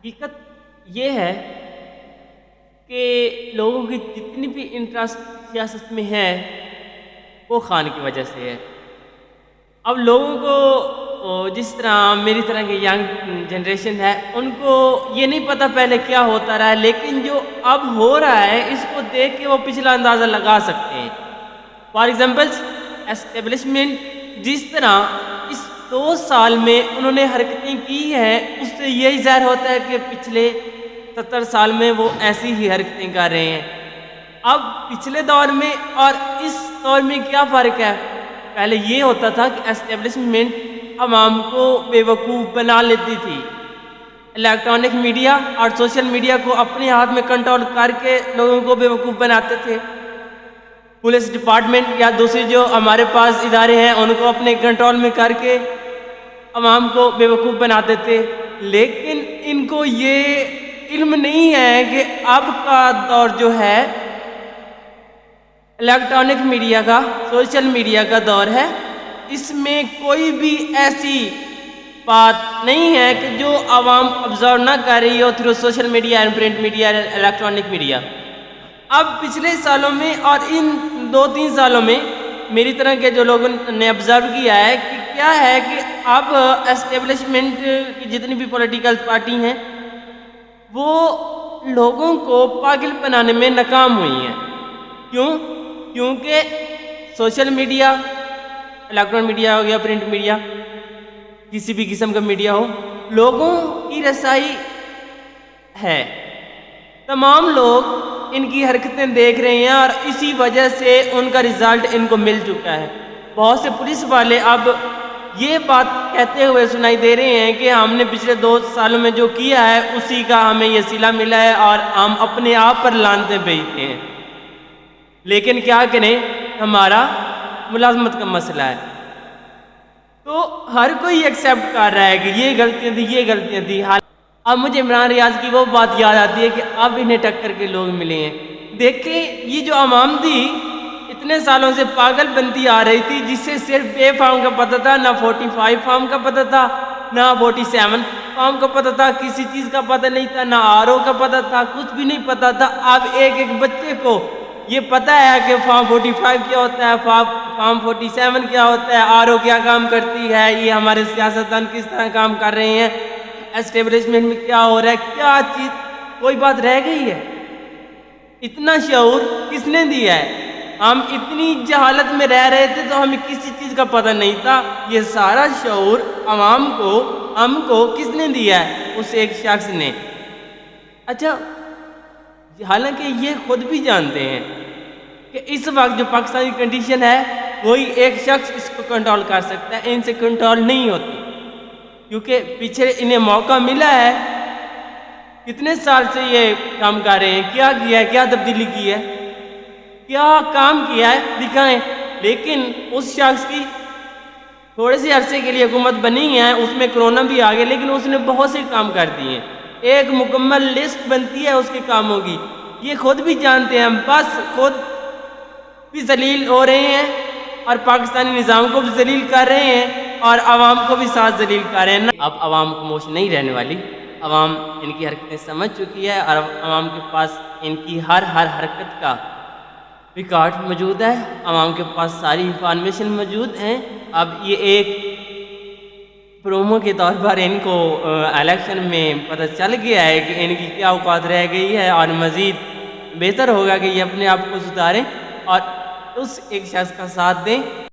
حقیقت یہ ہے کہ لوگوں کی جتنی بھی انٹرسٹ سیاست میں ہے وہ خان کی وجہ سے ہے۔ اب لوگوں کو جس طرح میری طرح کی ینگ جنریشن ہے ان کو یہ نہیں پتہ پہلے کیا ہوتا رہا ہے، لیکن جو اب ہو رہا ہے اس کو دیکھ کے وہ پچھلا اندازہ لگا سکتے ہیں۔ فار ایگزامپل اسٹیبلشمنٹ جس طرح اس 2 سال میں انہوں نے حرکتیں کی ہیں، اس سے یہی ظاہر ہوتا ہے کہ پچھلے 70 سال میں وہ ایسی ہی حرکتیں کر رہے ہیں۔ اب پچھلے دور میں اور اس دور میں کیا فرق ہے؟ پہلے یہ ہوتا تھا کہ اسٹیبلشمنٹ عوام کو بے وقوف بنا لیتی تھی، الیکٹرانک میڈیا اور سوشل میڈیا کو اپنے ہاتھ میں کنٹرول کر کے لوگوں کو بے وقوف بناتے تھے۔ پولیس ڈپارٹمنٹ یا دوسری جو ہمارے پاس ادارے ہیں ان کو اپنے کنٹرول میں کر کے عوام کو بے وقوف بناتے تھے، لیکن ان کو یہ علم نہیں ہے کہ اب کا دور جو ہے الیکٹرانک میڈیا کا، سوشل میڈیا کا دور ہے۔ اس میں کوئی بھی ایسی بات نہیں ہے کہ جو عوام آبزرو نہ کر رہی ہو through social media and print media, electronic media. اب پچھلے سالوں میں اور ان 2-3 سالوں میں میری طرح کے جو لوگوں نے آبزرو کیا ہے کہ کیا ہے کہ اب اسٹیبلشمنٹ کی جتنی بھی پولیٹیکل پارٹی ہیں وہ لوگوں کو پاگل بنانے میں ناکام ہوئی ہیں۔ کیونکہ سوشل میڈیا، الیکٹرانک میڈیا ہو گیا، پرنٹ میڈیا، کسی بھی قسم کا میڈیا ہو، لوگوں کی رسائی ہے۔ تمام لوگ ان کی حرکتیں دیکھ رہے ہیں اور اسی وجہ سے ان کا رزلٹ ان کو مل چکا ہے۔ بہت سے پولیس والے اب یہ بات کہتے ہوئے سنائی دے رہے ہیں کہ ہم نے پچھلے 2 سالوں میں جو کیا ہے اسی کا ہمیں یہ صلہ ملا ہے اور ہم اپنے آپ پر لعنتیں بھیجتے ہیں۔ لیکن کیا کریں، ہمارا ملازمت کا مسئلہ ہے، تو ہر کوئی ایکسیپٹ کر رہا ہے کہ یہ غلطیاں تھی، یہ غلطیاں تھی۔ اب مجھے عمران ریاض کی وہ بات یاد آتی ہے کہ اب انہیں ٹکر کے لوگ ملے ہیں۔ دیکھیں یہ جو عوام تھی اتنے سالوں سے پاگل بنتی آ رہی تھی، جس سے صرف اے فارم کا پتہ تھا، نہ 45 فارم کا پتہ تھا، نہ 47 فارم کا پتہ تھا، کسی چیز کا پتہ نہیں تھا، نہ RO کا پتہ تھا، کچھ بھی نہیں پتہ تھا۔ اب ایک بچے کو یہ پتہ ہے کہ فارم 45 کیا ہوتا ہے، فارم 47 کیا ہوتا ہے، RO کیا کام کرتی ہے، یہ ہمارے سیاستدان کس طرح کام کر رہے ہیں، اسٹیبلشمنٹ میں کیا ہو رہا ہے، کیا چیز کوئی بات رہ گئی ہے؟ اتنا شعور کس نے دیا ہے؟ ہم اتنی جہالت میں رہ رہے تھے تو ہمیں کسی چیز کا پتہ نہیں تھا۔ یہ سارا شعور عوام کو، ہم کو کس نے دیا ہے؟ اس ایک شخص نے۔ اچھا، حالانکہ یہ خود بھی جانتے ہیں کہ اس وقت جو پاکستانی کنڈیشن ہے کوئی ایک شخص اس کو کنٹرول کر سکتا ہے، ان سے کنٹرول نہیں ہوتی، کیونکہ پیچھے انہیں موقع ملا ہے۔ کتنے سال سے یہ کام کر رہے ہیں، کیا کیا ہے، کیا تبدیلی کی ہے، کیا کام کیا ہے، دکھائیں۔ لیکن اس شخص کی تھوڑے سے عرصے کے لیے حکومت بنی ہے، اس میں کرونا بھی آ گیا، لیکن اس نے بہت سے کام کر دیے ہیں۔ ایک مکمل لسٹ بنتی ہے اس کے کاموں کی، یہ خود بھی جانتے ہیں، بس خود بھی ذلیل ہو رہے ہیں اور پاکستانی نظام کو بھی ذلیل کر رہے ہیں اور عوام کو بھی ساتھ ذلیل کر رہے ہیں۔ اب عوام خاموش نہیں رہنے والی، عوام ان کی حرکتیں سمجھ چکی ہے اور عوام کے پاس ان کی ہر حرکت کا ریکارڈ موجود ہے، عوام کے پاس ساری انفارمیشن موجود ہیں۔ اب یہ ایک پرومو کے طور پر ان کو الیکشن میں پتہ چل گیا ہے کہ ان کی کیا اوقات رہ گئی ہے، اور مزید بہتر ہوگا کہ یہ اپنے آپ کو سدھاریں اور اس ایک شخص کا ساتھ دیں